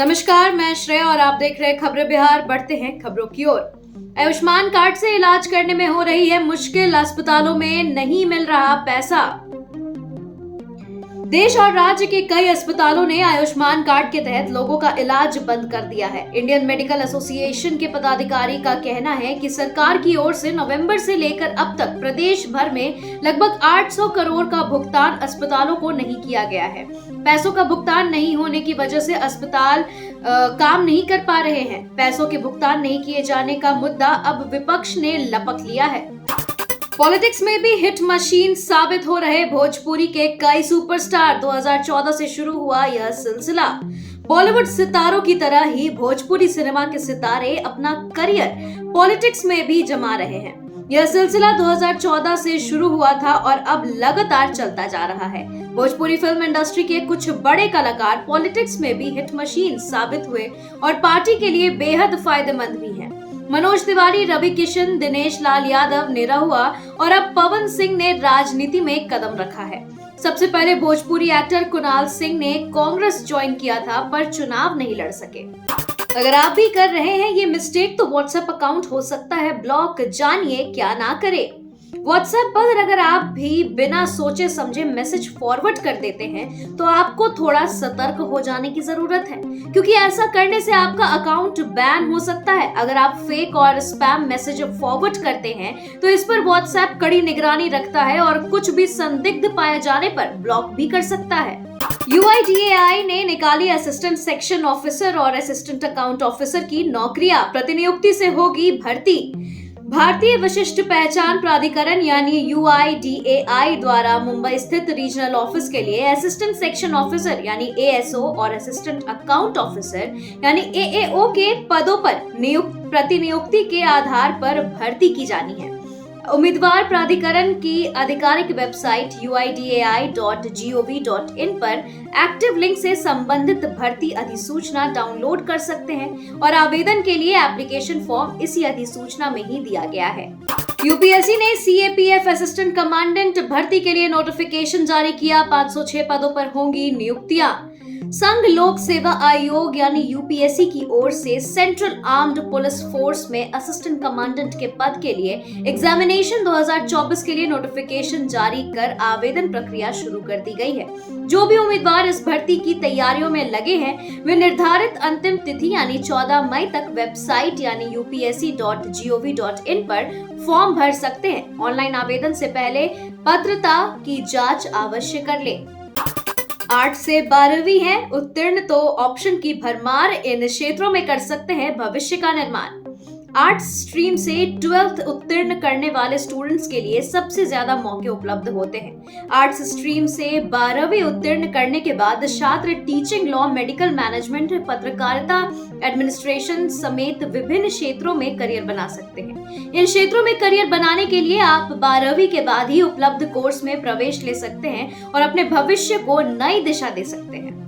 नमस्कार, मैं श्रेया और आप देख रहे हैं खबरें बिहार। बढ़ते हैं खबरों की ओर। आयुष्मान कार्ड से इलाज करने में हो रही है मुश्किल, अस्पतालों में नहीं मिल रहा पैसा। देश और राज्य के कई अस्पतालों ने आयुष्मान कार्ड के तहत लोगों का इलाज बंद कर दिया है। इंडियन मेडिकल एसोसिएशन के पदाधिकारी का कहना है कि सरकार की ओर से नवंबर से लेकर अब तक प्रदेश भर में लगभग 800 करोड़ का भुगतान अस्पतालों को नहीं किया गया है। पैसों का भुगतान नहीं होने की वजह से अस्पताल काम नहीं कर पा रहे हैं। पैसों के भुगतान नहीं किए जाने का मुद्दा अब विपक्ष ने लपक लिया है। पॉलिटिक्स में भी हिट मशीन साबित हो रहे भोजपुरी के कई सुपरस्टार। 2014 से शुरू हुआ यह सिलसिला। बॉलीवुड सितारों की तरह ही भोजपुरी सिनेमा के सितारे अपना करियर पॉलिटिक्स में भी जमा रहे हैं। यह सिलसिला 2014 से शुरू हुआ था और अब लगातार चलता जा रहा है। भोजपुरी फिल्म इंडस्ट्री के कुछ बड़े कलाकार पॉलिटिक्स में भी हिट मशीन साबित हुए और पार्टी के लिए बेहद फायदेमंद भी हैं। मनोज तिवारी, रवि किशन, दिनेश लाल यादव, निरहुआ और अब पवन सिंह ने राजनीति में कदम रखा है। सबसे पहले भोजपुरी एक्टर कुणाल सिंह ने कांग्रेस ज्वाइन किया था पर चुनाव नहीं लड़ सके। अगर आप भी कर रहे हैं ये मिस्टेक तो व्हाट्सएप अकाउंट हो सकता है ब्लॉक। जानिए क्या ना करें। व्हाट्सएप पर अगर आप भी बिना सोचे समझे मैसेज फॉरवर्ड कर देते हैं तो आपको थोड़ा सतर्क हो जाने की जरूरत है, क्योंकि ऐसा करने से आपका अकाउंट बैन हो सकता है। अगर आप फेक और स्पैम मैसेज फॉरवर्ड करते हैं तो इस पर व्हाट्सएप कड़ी निगरानी रखता है और कुछ भी संदिग्ध पाए जाने पर ब्लॉक भी कर सकता है। UIDAI ने निकाली असिस्टेंट सेक्शन ऑफिसर और असिस्टेंट अकाउंट ऑफिसर की नौकरियां। प्रतिनियुक्ति से होगी भर्ती। भारतीय विशिष्ट पहचान प्राधिकरण यानी UIDAI द्वारा मुंबई स्थित रीजनल ऑफिस के लिए असिस्टेंट सेक्शन ऑफिसर यानी ASO और असिस्टेंट अकाउंट ऑफिसर यानी AAO के पदों पर प्रतिनियुक्ति के आधार पर भर्ती की जानी है। उम्मीदवार प्राधिकरण की आधिकारिक वेबसाइट uidai.gov.in पर एक्टिव लिंक से संबंधित भर्ती अधिसूचना डाउनलोड कर सकते हैं और आवेदन के लिए एप्लीकेशन फॉर्म इसी अधिसूचना में ही दिया गया है। यूपीएससी ने CAPF असिस्टेंट कमांडेंट भर्ती के लिए नोटिफिकेशन जारी किया। 506 पदों पर होंगी नियुक्तियां। संघ लोक सेवा आयोग यानी यूपीएससी की ओर से सेंट्रल आर्म्ड पुलिस फोर्स में असिस्टेंट कमांडेंट के पद के लिए एग्जामिनेशन 2024 के लिए नोटिफिकेशन जारी कर आवेदन प्रक्रिया शुरू कर दी गई है। जो भी उम्मीदवार इस भर्ती की तैयारियों में लगे हैं वे निर्धारित अंतिम तिथि यानी 14 मई तक वेबसाइट यानी upsc.gov.in पर फॉर्म भर सकते हैं। ऑनलाइन आवेदन से पहले पात्रता की जांच अवश्य कर लें। 8 से 12वीं है उत्तीर्ण तो ऑप्शन की भरमार। इन क्षेत्रों में कर सकते हैं भविष्य का निर्माण। आर्ट्स स्ट्रीम से 12th उत्तीर्ण करने वाले स्टूडेंट्स के लिए सबसे ज्यादा मौके उपलब्ध होते हैं। आर्ट्स स्ट्रीम से 12वीं उत्तीर्ण करने के बाद छात्र टीचिंग, लॉ, मेडिकल मैनेजमेंट, पत्रकारिता, एडमिनिस्ट्रेशन समेत विभिन्न क्षेत्रों में करियर बना सकते हैं। इन क्षेत्रों में करियर बनाने के लिए आप 12वीं के बाद ही उपलब्ध कोर्स में प्रवेश ले सकते हैं और अपने भविष्य को नई दिशा दे सकते हैं।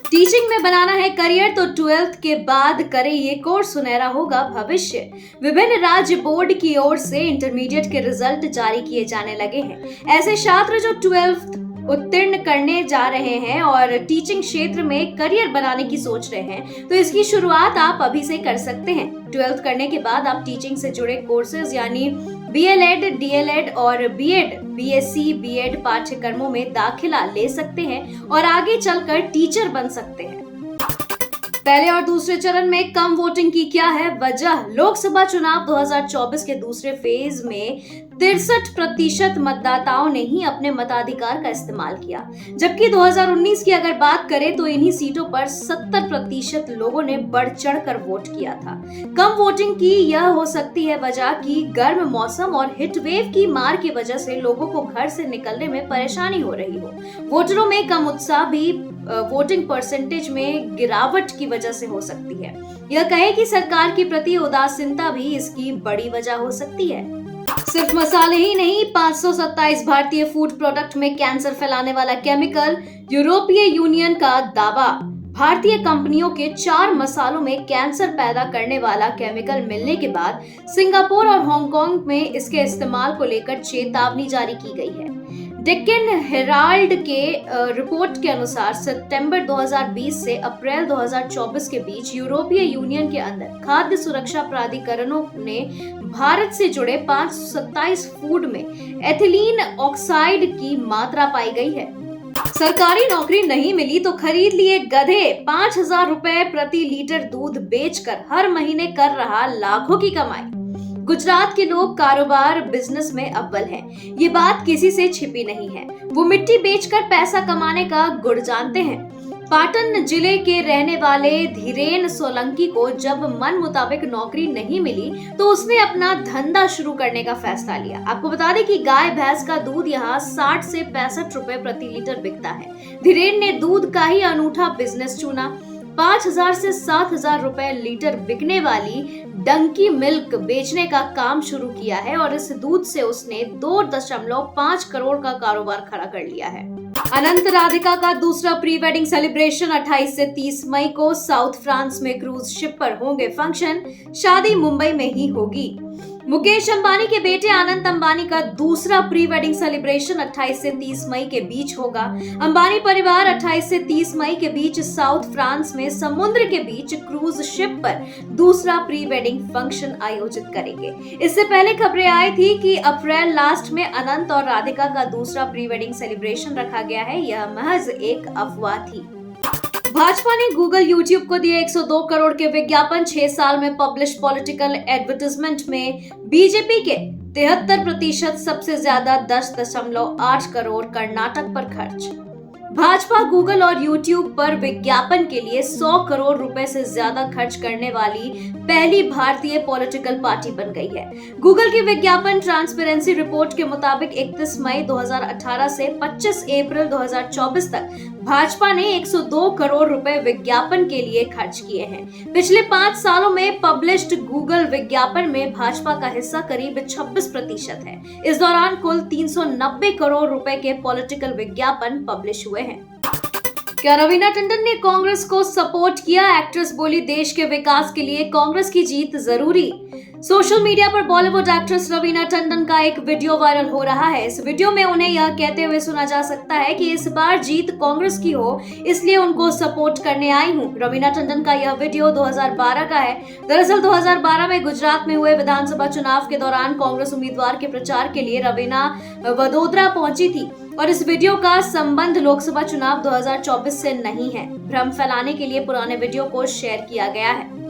टीचिंग में बनाना है करियर तो 12th के बाद करें ये कोर्स, सुनहरा होगा भविष्य। विभिन्न राज्य बोर्ड की ओर से इंटरमीडिएट के रिजल्ट जारी किए जाने लगे हैं। ऐसे छात्र जो 12th उत्तीर्ण करने जा रहे हैं और टीचिंग क्षेत्र में करियर बनाने की सोच रहे हैं तो इसकी शुरुआत आप अभी से कर सकते हैं। 12th करने के बाद आप टीचिंग से जुड़े कोर्सेज यानी BLED, DLED और BEd, BSc, BEd पाठ्यक्रमों में दाखिला ले सकते हैं और आगे चलकर टीचर बन सकते हैं। पहले और दूसरे चरण में कम वोटिंग की क्या है वजह? लोकसभा चुनाव 2024 के दूसरे फेज में 63% मतदाताओं ने ही अपने मताधिकार का इस्तेमाल किया, जबकि 2019 की अगर बात करें तो इन्हीं सीटों पर 70% लोगों ने बढ़ चढ़कर वोट किया था। कम वोटिंग की यह हो सकती है वजह कि गर्म मौसम और हीट वेव की मार की वजह से लोगों को घर से निकलने में परेशानी हो रही हो। वोटरों में कम उत्साह भी वोटिंग परसेंटेज में गिरावट की वजह से हो सकती है। यह कहे कि सरकार के प्रति उदासीनता भी इसकी बड़ी वजह हो सकती है। सिर्फ मसाले ही नहीं, 527 भारतीय फूड प्रोडक्ट में कैंसर फैलाने वाला केमिकल। यूरोपीय यूनियन का दावा। भारतीय कंपनियों के 4 मसालों में कैंसर पैदा करने वाला केमिकल मिलने के बाद सिंगापुर और हांगकांग में इसके इस्तेमाल को लेकर चेतावनी जारी की गई है। डेक्कन हेराल्ड के रिपोर्ट के अनुसार सितंबर 2020 से अप्रैल 2024 के बीच यूरोपीय यूनियन के अंदर खाद्य सुरक्षा प्राधिकरणों ने भारत से जुड़े 527 फूड में एथिलीन ऑक्साइड की मात्रा पाई गई है। सरकारी नौकरी नहीं मिली तो खरीद लिए गधे, 5,000 रुपए प्रति लीटर दूध बेचकर हर महीने कर रहा लाखों की कमाई। गुजरात के लोग कारोबार बिजनेस में अव्वल हैं। ये बात किसी से छिपी नहीं है। वो मिट्टी बेचकर पैसा कमाने का गुड़ जानते हैं। पाटन जिले के रहने वाले धीरेन सोलंकी को जब मन मुताबिक नौकरी नहीं मिली तो उसने अपना धंधा शुरू करने का फैसला लिया। आपको बता दें कि गाय भैंस का दूध यहाँ 60 से 65 रुपए प्रति लीटर बिकता है। धीरेन ने दूध का ही अनूठा बिजनेस चुना। 5,000 से 7,000 रुपए लीटर बिकने वाली डंकी मिल्क बेचने का काम शुरू किया है और इस दूध से उसने 2.5 करोड़ का कारोबार खड़ा कर लिया है। अनंत राधिका का दूसरा प्री वेडिंग सेलिब्रेशन 28 से 30 मई को साउथ फ्रांस में क्रूज शिप पर होंगे फंक्शन। शादी मुंबई में ही होगी। मुकेश अंबानी के बेटे आनंद अंबानी का दूसरा प्री वेडिंग सेलिब्रेशन 28 से 30 मई के बीच होगा। अंबानी परिवार 28 से 30 मई के बीच साउथ फ्रांस में समुद्र के बीच क्रूज शिप पर दूसरा प्री वेडिंग फंक्शन आयोजित करेंगे। इससे पहले खबरें आई थी कि अप्रैल लास्ट में अनंत और राधिका का दूसरा प्री वेडिंग सेलिब्रेशन रखा गया है। यह महज एक अफवाह थी। भाजपा ने गूगल यूट्यूब को दिए 102 करोड़ के विज्ञापन। 6 साल में पब्लिश पॉलिटिकल एडवर्टाइजमेंट में बीजेपी के 73% सबसे ज्यादा 10.8 करोड़ कर्नाटक पर खर्च। भाजपा गूगल और यूट्यूब पर विज्ञापन के लिए 100 करोड़ रुपए से ज्यादा खर्च करने वाली पहली भारतीय पॉलिटिकल पार्टी बन गई है। गूगल की विज्ञापन ट्रांसपेरेंसी रिपोर्ट के मुताबिक 31 मई 2018 से 25 अप्रैल 2024 तक भाजपा ने 102 करोड़ रुपए विज्ञापन के लिए खर्च किए हैं। पिछले 5 सालों में पब्लिश्ड गूगल विज्ञापन में भाजपा का हिस्सा करीब 26% है। इस दौरान कुल 390 करोड़ रुपए के पॉलिटिकल विज्ञापन पब्लिश हुए हैं। क्या रवीना टंडन ने कांग्रेस को सपोर्ट किया? एक्ट्रेस बोली, देश के विकास के लिए कांग्रेस की जीत जरूरी। सोशल मीडिया पर बॉलीवुड एक्ट्रेस रवीना टंडन का एक वीडियो वायरल हो रहा है। इस वीडियो में उन्हें यह कहते हुए सुना जा सकता है कि इस बार जीत कांग्रेस की हो, इसलिए उनको सपोर्ट करने आई हूँ। रवीना टंडन का यह वीडियो 2012 का है। दरअसल 2012 में गुजरात में हुए विधानसभा चुनाव के दौरान कांग्रेस उम्मीदवार के प्रचार के लिए रवीना वडोदरा पहुंची थी और इस वीडियो का संबंध लोकसभा चुनाव 2024 से नहीं है। भ्रम फैलाने के लिए पुराने वीडियो को शेयर किया गया है।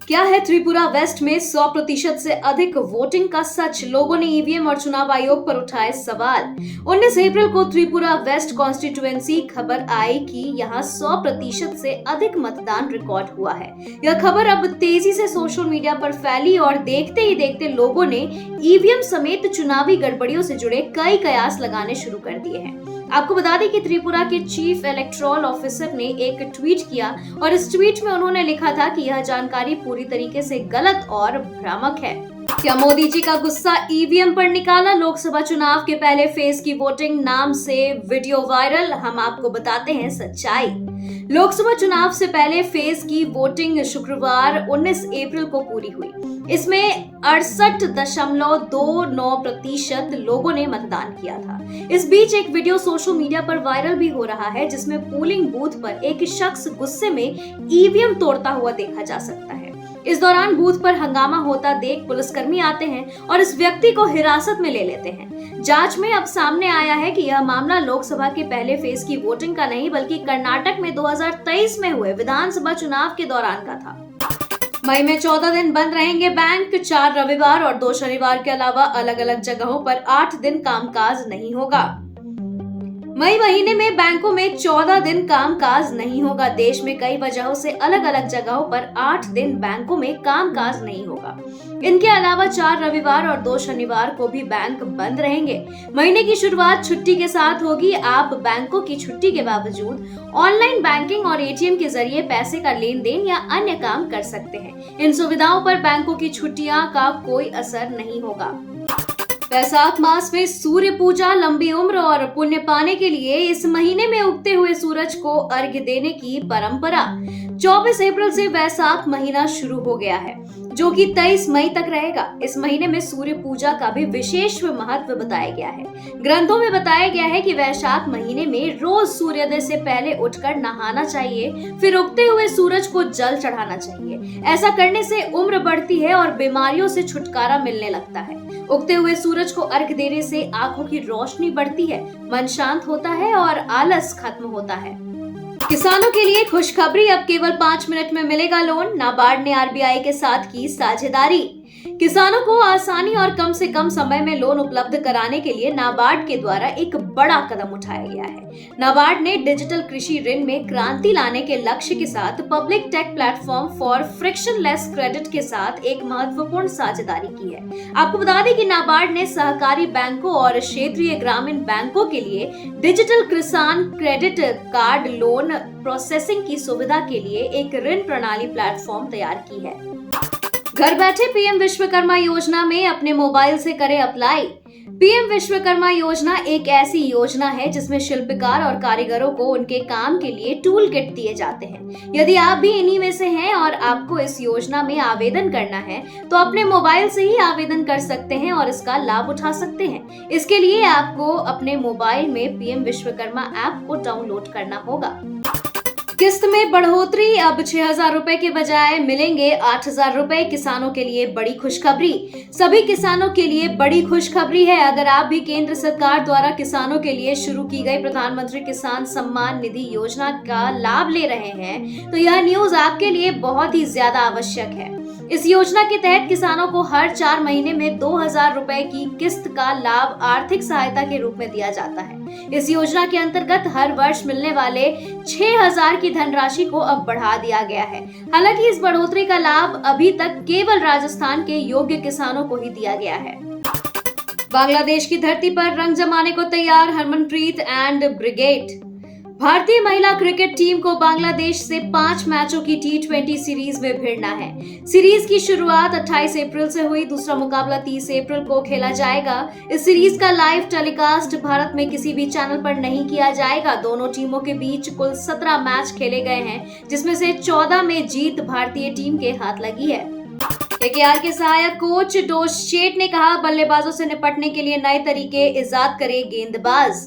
क्या है त्रिपुरा वेस्ट में 100% से अधिक वोटिंग का सच? लोगों ने ईवीएम और चुनाव आयोग पर उठाए सवाल। 19 अप्रैल को त्रिपुरा वेस्ट कॉन्स्टिट्यूएंसी खबर आई कि यहां 100% से अधिक मतदान रिकॉर्ड हुआ है। यह खबर अब तेजी से सोशल मीडिया पर फैली और देखते ही देखते लोगों ने ईवीएम समेत चुनावी गड़बड़ियों से जुड़े कई कयास लगाने शुरू कर दिए हैं। आपको बता दें कि त्रिपुरा के चीफ इलेक्टोरल ऑफिसर ने एक ट्वीट किया और इस ट्वीट में उन्होंने लिखा था कि यह जानकारी पूरी तरीके से गलत और भ्रामक है। क्या मोदी जी का गुस्सा ईवीएम पर निकाला? लोकसभा चुनाव के पहले फेज की वोटिंग नाम से वीडियो वायरल। हम आपको बताते हैं सच्चाई। लोकसभा चुनाव से पहले फेज की वोटिंग शुक्रवार 19 अप्रैल को पूरी हुई। इसमें 68.29% लोगों ने मतदान किया था। इस बीच एक वीडियो सोशल मीडिया पर वायरल भी हो रहा है जिसमें पोलिंग बूथ पर एक शख्स गुस्से में ईवीएम तोड़ता हुआ देखा जा सकता है। इस दौरान बूथ पर हंगामा होता देख पुलिसकर्मी आते हैं और इस व्यक्ति को हिरासत में ले लेते हैं। जांच में अब सामने आया है कि यह मामला लोकसभा के पहले फेज की वोटिंग का नहीं बल्कि कर्नाटक में 2023 में हुए विधानसभा चुनाव के दौरान का था। मई में 14 दिन बंद रहेंगे बैंक। 4 रविवार और 2 शनिवार के अलावा अलग अलग जगहों पर 8 दिन कामकाज नहीं होगा। मई महीने में बैंकों में 14 दिन कामकाज नहीं होगा। देश में कई वजहों से अलग अलग जगहों पर 8 दिन बैंकों में कामकाज नहीं होगा। इनके अलावा 4 रविवार और 2 शनिवार को भी बैंक बंद रहेंगे। महीने की शुरुआत छुट्टी के साथ होगी। आप बैंकों की छुट्टी के बावजूद ऑनलाइन बैंकिंग और एटीएम के जरिए पैसे का लेन देन या अन्य काम कर सकते हैं। इन सुविधाओं पर बैंकों की छुट्टियां का कोई असर नहीं होगा। वैशाख मास में सूर्य पूजा, लंबी उम्र और पुण्य पाने के लिए इस महीने में उगते हुए सूरज को अर्घ्य देने की परंपरा। 24 अप्रैल से वैशाख महीना शुरू हो गया है, जो कि 23 मई तक रहेगा। इस महीने में सूर्य पूजा का भी विशेष महत्व बताया गया है। ग्रंथों में बताया गया है कि वैशाख महीने में रोज सूर्योदय से पहले उठकर नहाना चाहिए, फिर उगते हुए सूरज को जल चढ़ाना चाहिए। ऐसा करने से उम्र बढ़ती है और बीमारियों से छुटकारा मिलने लगता है। उगते हुए सूरज को अर्घ देने से आंखों की रोशनी बढ़ती है, मन शांत होता है और आलस खत्म होता है। किसानों के लिए खुशखबरी, अब केवल 5 मिनट में मिलेगा लोन। नाबार्ड ने आरबीआई के साथ की साझेदारी। किसानों को आसानी और कम से कम समय में लोन उपलब्ध कराने के लिए नाबार्ड के द्वारा एक बड़ा कदम उठाया गया है। नाबार्ड ने डिजिटल कृषि ऋण में क्रांति लाने के लक्ष्य के साथ public take platform for frictionless credit के साथ एक महत्वपूर्ण साझेदारी की है। आपको बता दें कि नाबार्ड ने सहकारी बैंकों और क्षेत्रीय ग्रामीण बैंकों के लिए डिजिटल किसान क्रेडिट कार्ड लोन प्रोसेसिंग की सुविधा के लिए एक ऋण प्रणाली प्लेटफॉर्म तैयार की है। घर बैठे पीएम विश्वकर्मा योजना में अपने मोबाइल से करें अप्लाई। पीएम विश्वकर्मा योजना एक ऐसी योजना है जिसमें शिल्पकार और कारीगरों को उनके काम के लिए टूल किट दिए जाते हैं। यदि आप भी इन्हीं में से हैं और आपको इस योजना में आवेदन करना है तो अपने मोबाइल से ही आवेदन कर सकते हैं और इसका लाभ उठा सकते हैं। इसके लिए आपको अपने मोबाइल में पीएम विश्वकर्मा ऐप को डाउनलोड करना होगा। किस्त में बढ़ोतरी, अब 6,000 रुपए के बजाय मिलेंगे 8,000 रुपए। किसानों के लिए बड़ी खुशखबरी। सभी किसानों के लिए बड़ी खुशखबरी है। अगर आप भी केंद्र सरकार द्वारा किसानों के लिए शुरू की गई प्रधानमंत्री किसान सम्मान निधि योजना का लाभ ले रहे हैं तो यह न्यूज आपके लिए बहुत ही ज्यादा आवश्यक है। इस योजना के तहत किसानों को हर 4 महीने में 2,000 रुपए की किस्त का लाभ आर्थिक सहायता के रूप में दिया जाता है। इस योजना के अंतर्गत हर वर्ष मिलने वाले 6,000 की धनराशि को अब बढ़ा दिया गया है। हालांकि इस बढ़ोतरी का लाभ अभी तक केवल राजस्थान के योग्य किसानों को ही दिया गया है। बांग्लादेश की धरती पर रंग जमाने को तैयार हरमनप्रीत एंड ब्रिगेड। भारतीय महिला क्रिकेट टीम को बांग्लादेश से 5 मैचों की T20 सीरीज में भिड़ना है। सीरीज की शुरुआत 28 अप्रैल से हुई। दूसरा मुकाबला 30 अप्रैल को खेला जाएगा। इस सीरीज का लाइव टेलीकास्ट भारत में किसी भी चैनल पर नहीं किया जाएगा। दोनों टीमों के बीच कुल 17 मैच खेले गए हैं, जिसमें से 14 में जीत भारतीय टीम के हाथ लगी है। केकेआर के सहायक कोच डोशेट ने कहा, बल्लेबाजों से निपटने के लिए नए तरीके इजाद करे गेंदबाज।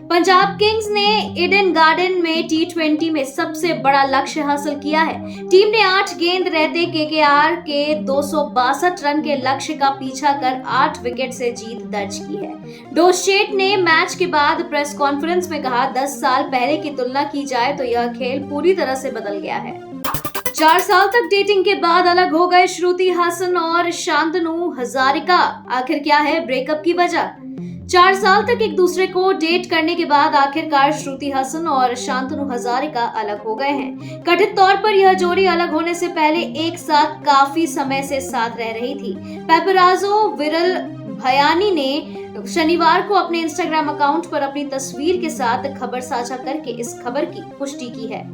पंजाब किंग्स ने ईडन गार्डन में T20 में सबसे बड़ा लक्ष्य हासिल किया है। टीम ने 8 गेंद रहते केकेआर के 262 रन के लक्ष्य का पीछा कर 8 विकेट से जीत दर्ज की है। डोशेट ने मैच के बाद प्रेस कॉन्फ्रेंस में कहा, 10 साल पहले की तुलना की जाए तो यह खेल पूरी तरह से बदल गया है। 4 साल तक डेटिंग के बाद अलग हो गए श्रुति हासन और शांतनु हजारिका। आखिर क्या है ब्रेकअप की वजह? 4 साल तक एक दूसरे को डेट करने के बाद आखिरकार श्रुति हासन और शांतनु हजारिका अलग हो गए हैं। कथित तौर पर यह जोड़ी अलग होने से पहले एक साथ काफी समय से साथ रह रही थी। पेपराजो विरल भयानी ने शनिवार को अपने इंस्टाग्राम अकाउंट पर अपनी तस्वीर के साथ खबर साझा करके इस खबर की पुष्टि की है।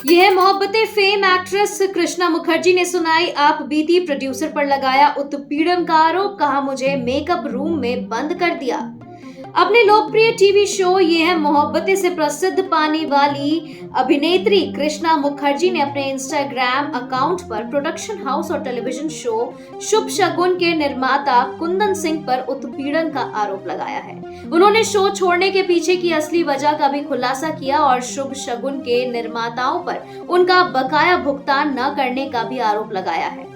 यह मोहब्बतें फेम एक्ट्रेस कृष्णा मुखर्जी ने सुनाई आप बीती। प्रोड्यूसर पर लगाया उत्पीड़न का आरोप, कहा मुझे मेकअप रूम में बंद कर दिया। अपने लोकप्रिय टीवी शो ये है मोहब्बतें से प्रसिद्ध पाने वाली अभिनेत्री कृष्णा मुखर्जी ने अपने इंस्टाग्राम अकाउंट पर प्रोडक्शन हाउस और टेलीविजन शो शुभ शगुन के निर्माता कुंदन सिंह पर उत्पीड़न का आरोप लगाया है। उन्होंने शो छोड़ने के पीछे की असली वजह का भी खुलासा किया और शुभ शगुन के निर्माताओं पर उनका बकाया भुगतान न करने का भी आरोप लगाया है।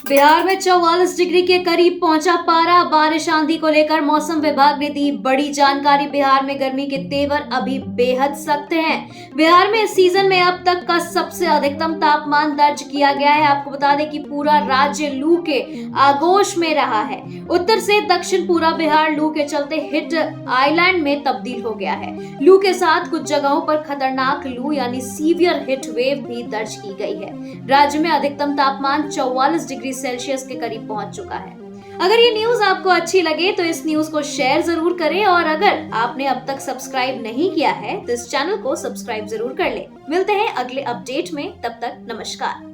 बिहार में 44 डिग्री के करीब पहुंचा पारा। बारिश आंधी को लेकर मौसम विभाग ने दी बड़ी जानकारी। बिहार में गर्मी के तेवर अभी बेहद सख्त हैं। बिहार में इस सीजन में अब तक का सबसे अधिकतम तापमान दर्ज किया गया है। आपको बता दें कि पूरा राज्य लू के आगोश में रहा है। उत्तर से दक्षिण पूरा बिहार लू के चलते हिट आइलैंड में तब्दील हो गया है। लू के साथ कुछ जगहों पर खतरनाक लू यानी सीवियर हिट वेव भी दर्ज की गई है। राज्य में अधिकतम तापमान 44 डिग्री सेल्सियस के करीब पहुंच चुका है। अगर ये न्यूज आपको अच्छी लगे तो इस न्यूज को शेयर जरूर करें और अगर आपने अब तक सब्सक्राइब नहीं किया है तो इस चैनल को सब्सक्राइब जरूर कर ले। मिलते हैं अगले अपडेट में, तब तक नमस्कार।